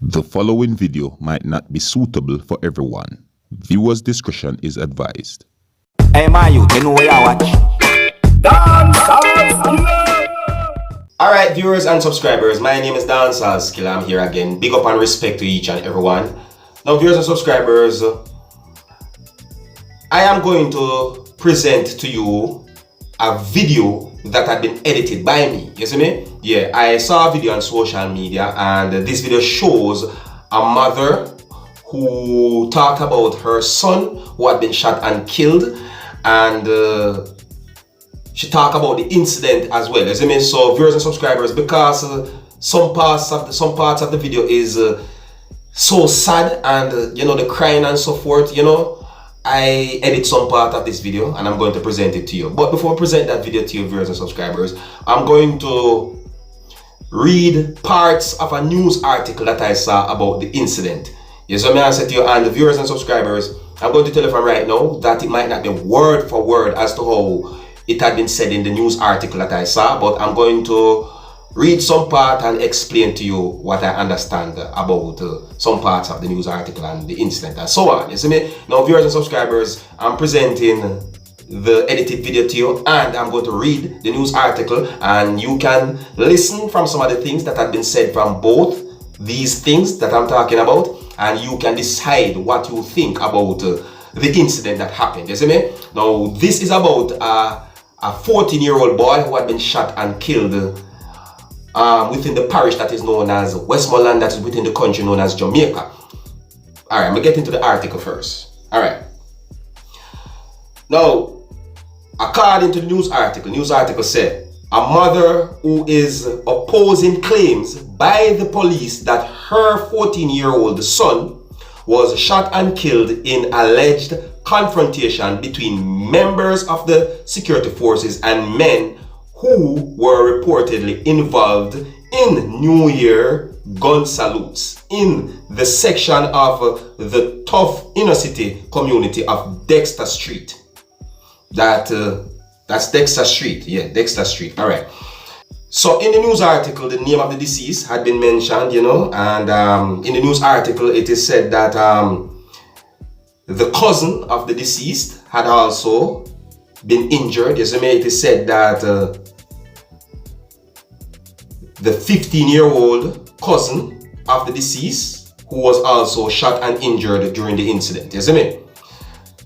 The following video might not be suitable for everyone. Viewers' discretion is advised. Hey, my youth, you know where I watch? Dancehall skilla! Alright, viewers and subscribers, my name is Dancehall skilla. I'm here again. Big up and respect to each and everyone. Now, viewers and subscribers, I am going to present to you a video that had been edited by me. You see me? Yeah, I saw a video on social media, and this video shows a mother who talked about her son who had been shot and killed, and she talked about the incident as well. You see me? So viewers and subscribers, because some parts of the video is so sad, and you know, the crying and so forth, you know, I edit some part of this video and I'm going to present it to you. But before I present that video to you, viewers and subscribers, I'm going to read parts of a news article that I saw about the incident. Yes, so I said to you, and the viewers and subscribers, I'm going to tell you from right now that it might not be word for word as to how it had been said in the news article that I saw, but I'm going to read some part and explain to you what I understand about some parts of the news article and the incident and so on. You see me? Now, viewers and subscribers, I'm presenting the edited video to you, and I'm going to read the news article, and you can listen from some of the things that have been said from both these things that I'm talking about, and you can decide what you think about the incident that happened. You see me? Now, this is about a 14-year-old boy who had been shot and killed within the parish that is known as Westmoreland, that is within the country known as Jamaica. All right, I'm gonna get into the article first. All right. Now, according to the news article said, a mother who is opposing claims by the police that her 14-year-old son was shot and killed in alleged confrontation between members of the security forces and men who were reportedly involved in New Year gun salutes in the section of the tough inner city community of Dexter Street. That's Dexter Street. Yeah, Dexter Street. All right. So in the news article, the name of the deceased had been mentioned, you know, and in the news article, it is said that the cousin of the deceased had also been injured. Yes, it is said that the 15-year-old cousin of the deceased, who was also shot and injured during the incident. Yes,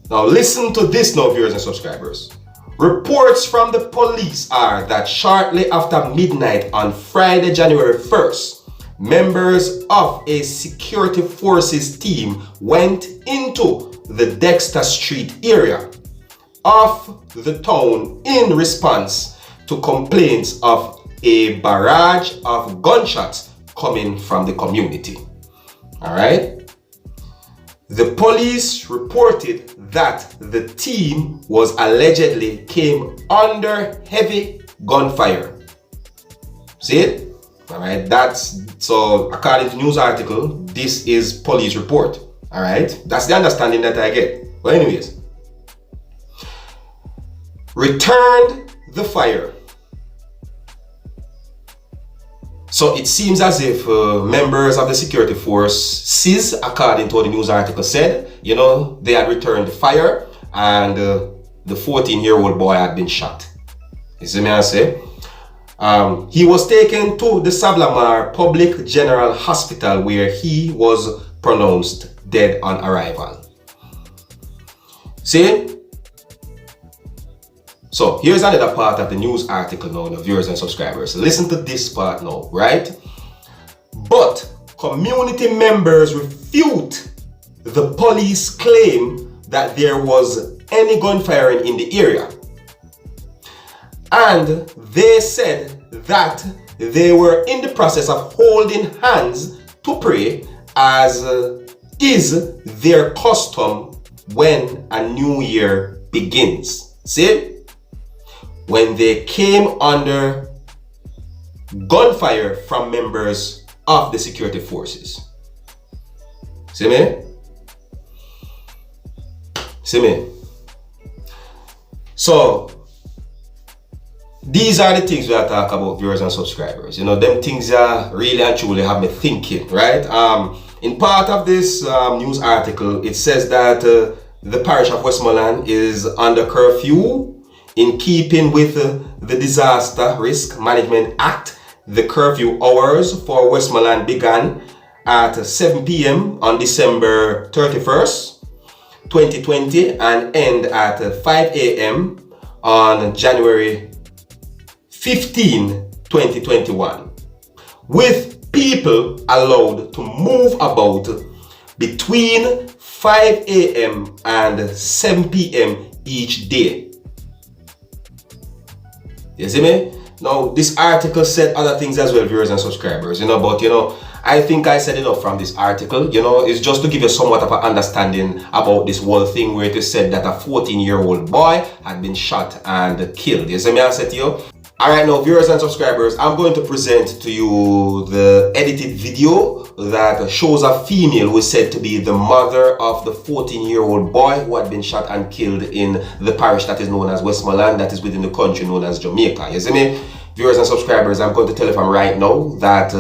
now listen to this now, viewers and subscribers. Reports from the police are that shortly after midnight on Friday, January 1st, members of a security forces team went into the Dexter Street area of the town in response to complaints of a barrage of gunshots coming from the community. All right. The police reported that the team was allegedly came under heavy gunfire. See it? All right. That's so according to news article, this is police report. All right. That's the understanding that I get. But anyways, returned the fire. So it seems as if members of the security forces, according to what the news article said, you know, they had returned the fire, and the 14-year-old boy had been shot. You see me I say? He was taken to the Sablamar Public General Hospital, where he was pronounced dead on arrival. See? So here's another part of the news article now, the viewers and subscribers. Listen to this part now, right? But community members refute the police claim that there was any gunfiring in the area. And they said that they were in the process of holding hands to pray, as is their custom when a new year begins. See? When they came under gunfire from members of the security forces. See me? See me? So These are the things we are talk about, viewers and subscribers. You know, them things really and truly have me thinking, right? In part of this news article, it says that the parish of Westmoreland is under curfew in keeping with the Disaster Risk Management Act. The curfew hours for Westmoreland began at 7 p.m. on December 31st, 2020 and end at 5 a.m. on January 15, 2021, with people allowed to move about between 5 a.m. and 7 p.m. each day. You see me? Now, this article said other things as well, viewers and subscribers, but I think I said enough from this article. It's just to give you somewhat of an understanding about this whole thing where it is said that a 14-year-old boy had been shot and killed. You see me? I said to you. Alright, now viewers and subscribers, I'm going to present to you the edited video that shows a female who is said to be the mother of the 14-year-old boy who had been shot and killed in the parish that is known as Westmoreland, that is within the country known as Jamaica. You see me? Viewers and subscribers, I'm going to tell you from right now that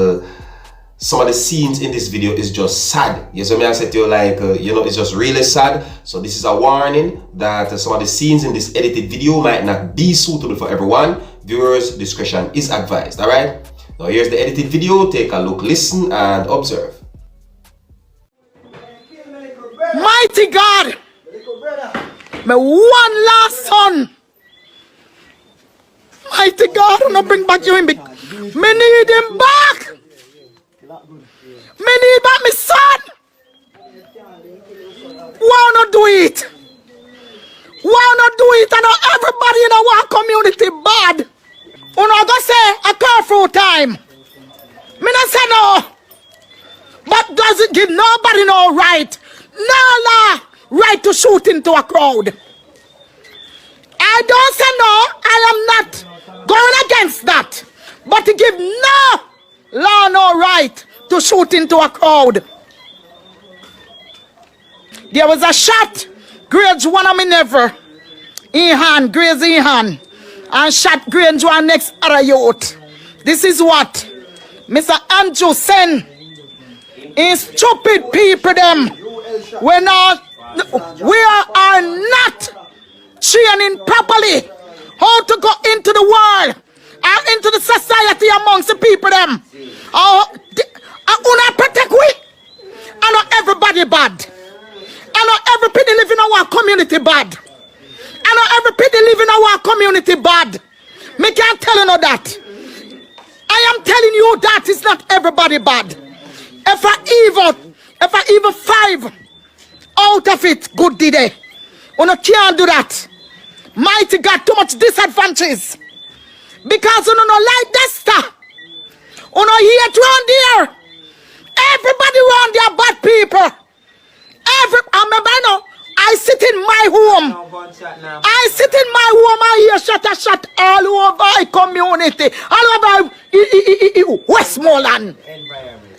some of the scenes in this video is just sad. You see me? I said to you, it's just really sad. So this is a warning that some of the scenes in this edited video might not be suitable for everyone. Viewers' discretion is advised. Alright? Now here's the edited video. Take a look, listen, and observe. Mighty God! My one last son! Mighty God, I'm not bring back you in. Me need him back! Me need back my son! Why not do it? Why not do it? I know everybody in our community bad. You know, go say a curfew time. Me not say no. But does it give nobody no right? No right to shoot into a crowd. I don't say no. I am not going against that. But to give no law no right to shoot into a crowd. There was a shot. Grades one of me never. In hand, grades in hand. And shot grades one next other youth. This is what Mr. Andrew send in stupid people them. We are not training properly how to go into the world and into the society amongst the people them. Una protect we. I know everybody bad. I know everybody live in our community bad. I know everybody live in our community bad. Me can't tell you no that. I am telling you that it's not everybody bad. If I even 5 out of it good did they. You can't do that. Mighty God, too much disadvantages. Because you don't like Desta. You know here around there. Everybody around there bad people. I sit in my home. I sit in my home. I hear shot all over my community. All over Westmoreland.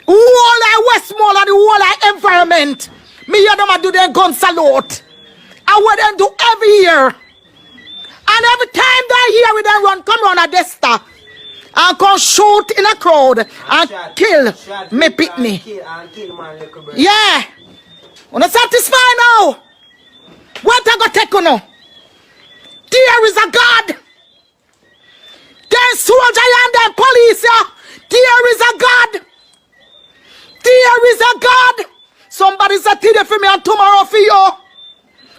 Whole Westmoreland, the whole environment. Me hear them do their gun salute. I want them do every year. And every time they hear we them run, come around a Desta and come shoot in a crowd and kill me pitney. Yeah. Wanna satisfy now? What I got take on now? There is a God. There's soldier and then police. There is a God. There is a God. Somebody said today for me and tomorrow for you.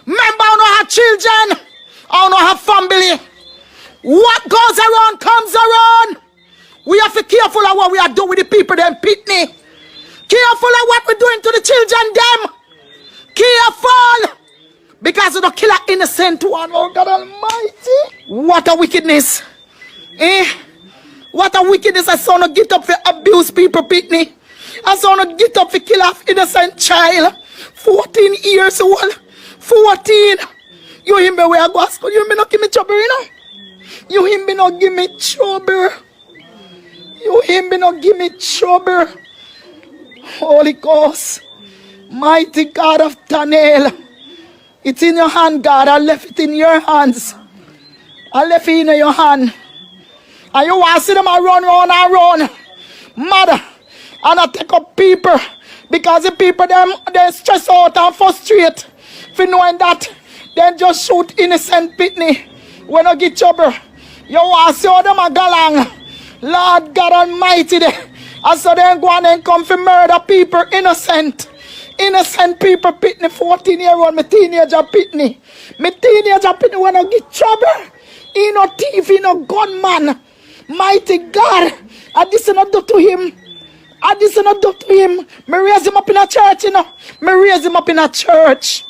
Remember, I don't have children. I don't have family. What goes around comes around. We have to be careful of what we are doing with the people them pitney. Careful of what we're doing to the children them. Careful! Because you don't kill an innocent one, oh God Almighty. What a wickedness. What a wickedness. I saw no get up for abuse people, pitney. I saw no get up for kill off innocent child. 14 years old. 14. You hear me where I go to school? You hear me not give me trouble, you know? You hear me not give me trouble? You hear me not give me trouble? Holy Ghost. Mighty God of Daniel, it's in your hand, God. I left it in your hands. I left it in your hand. And you want to see them a run round and run. Mother. And I take up people. Because the people, they stress out and frustrate. For knowing that, they just shoot innocent pitney. When I get trouble. You want to see how them a galang. Lord God Almighty. And so they go and come for murder people. Innocent. Innocent people pitney. 14-year-old, my teenager pitney. My teenager pitney when I get trouble. He no thief, he no gunman. Mighty God. And this is not do to him. And this is not do to him. Me raise him up in a church, you know. Me raise him up in a church.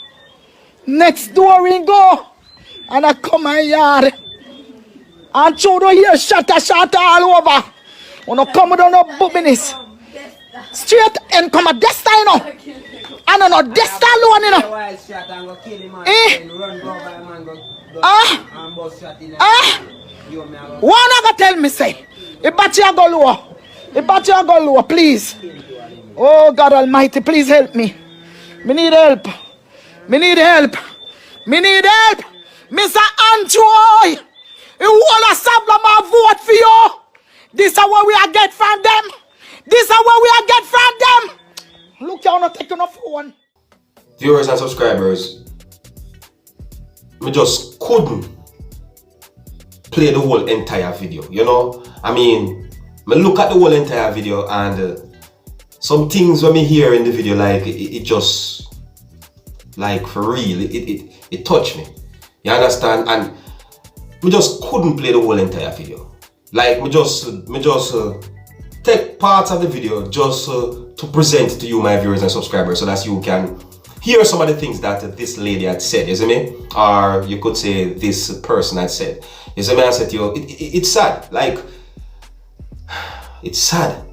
Next door we go. And I come my yard. And throw the here shot all over. When I come down no bubbiness. Straight and come a Desta, you know. And I know Desta alone, you know. One other tell me say, if battery go low, if battery go low, please. Oh God Almighty, please help me. Me need help. Me need help. Me need help. Mr. Antroy, you wanna supplement vote for you? This is what we are get from them. This is what we are get from them. Look, you're not taking a phone. Viewers and subscribers, me just couldn't play the whole entire video, you know. I mean, me look at the whole entire video and some things when me hear in the video, like it just, like for real, it touched me. You understand? And me just couldn't play the whole entire video. Like me just take parts of the video just to present to you, my viewers and subscribers, so that you can hear some of the things that this lady had said, you see me? Or you could say this person had said. You see me? I said to you, it's sad. Like, it's sad.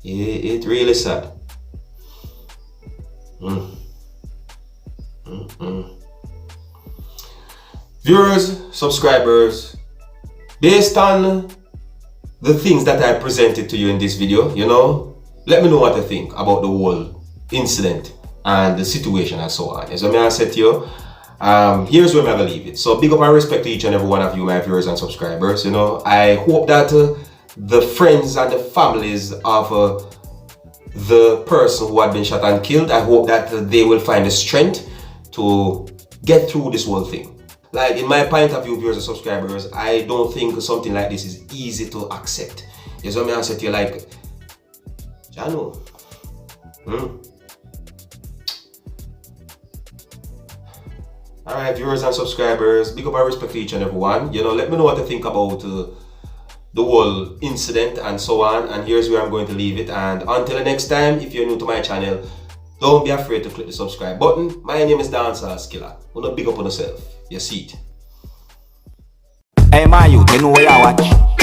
Yeah, it's really sad. Viewers, subscribers, based on the things that I presented to you in this video, you know, let me know what you think about the whole incident and the situation and so on. So I said to you, here's where I'm gonna leave it. So big up and respect to each and every one of you, my viewers and subscribers. You know, I hope that the friends and the families of the person who had been shot and killed, I hope that they will find the strength to get through this whole thing. Like, in my point of view, viewers and subscribers, I don't think something like this is easy to accept. You know what I said to you, like, Jano. Alright, viewers and subscribers, big up and respect to each and every one. You know, let me know what you think about the whole incident and so on. And here's where I'm going to leave it. And until the next time, if you're new to my channel, don't be afraid to click the subscribe button. My name is Dancehall Skilla. Wanna big up on yourself. You see it. Hey, my youth, you know what you watch?